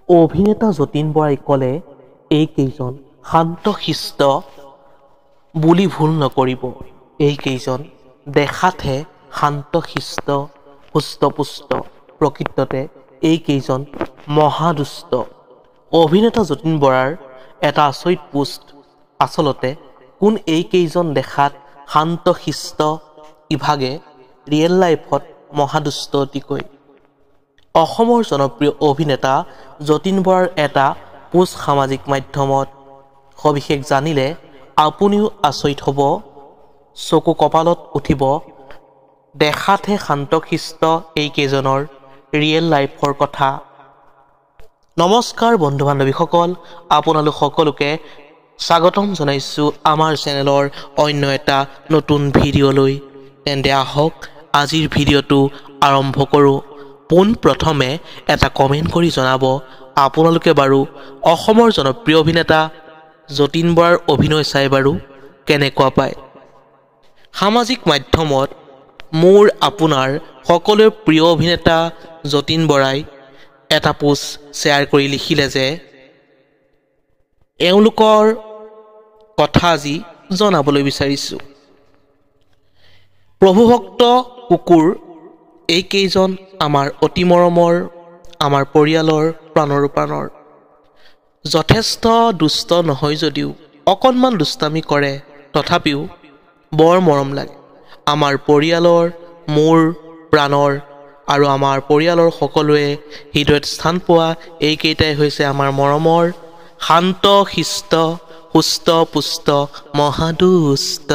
অভিনেতা যতীন বৰাই ক'লে এইকেইজন শান্ত শিষ্ট বুলি ভুল নকৰিব। এইকেইজন দেখাতহে শান্ত শিষ্ট হুষ্টপুষ্ট, প্ৰকৃততে এইকেইজন মহাদুষ্ট। অভিনেতা যতীন বৰাৰ এটা আচৰিত পোষ্ট। আচলতে কোন এইকেইজন দেখাত শান্ত শিষ্ট ইভাগে ৰিয়েল লাইফত মহাদুষ্ট অতিকৈ। অসমৰ জনপ্ৰিয় অভিনেতা যতীন বৰাৰ এটা পোষ্ট সামাজিক মাধ্যমত। সবিশেষ জানিলে আপুনিও আচৰিত হ'ব, চকু কপালত উঠিব। দেখাতহে শান্তশিষ্ট এইকেইজনৰ ৰিয়েল লাইফৰ কথা। নমস্কাৰ বন্ধু বান্ধৱীসকল, আপোনালোক সকলোকে স্বাগতম জনাইছোঁ আমাৰ চেনেলৰ অন্য এটা নতুন ভিডিঅ'লৈ। তেন্তে আহক আজিৰ ভিডিঅ'টো আৰম্ভ কৰোঁ। পোনপ্ৰথমে এটা কমেণ্ট কৰি জনাব আপোনালোকে বাৰু অসমৰ জনপ্ৰিয় অভিনেতা যতীন বৰাৰ অভিনয় চাই বাৰু কেনেকুৱা পায়। সামাজিক মাধ্যমত মোৰ আপোনাৰ সকলোৰে প্ৰিয় অভিনেতা যতীন বৰাই এটা পোষ্ট শ্বেয়াৰ কৰি লিখিলে যে এওঁলোকৰ কথা আজি জনাবলৈ বিচাৰিছোঁ। প্ৰভুভক্ত কুকুৰ এইকেইজন আমাৰ অতি মৰমৰ, আমাৰ পৰিয়ালৰ প্ৰাণৰো প্ৰাণৰ। যথেষ্ট দুষ্ট নহয় যদিও অকণমান দুষ্টামি কৰে, তথাপিও বৰ মৰম লাগে। আমাৰ পৰিয়ালৰ, মোৰ প্ৰাণৰ আৰু আমাৰ পৰিয়ালৰ সকলোৱে হৃদয়ত স্থান পোৱা এইকেইটাই হৈছে আমাৰ মৰমৰ শান্ত শিষ্ট সুস্থ পুষ্ট মহাদুষ্ট।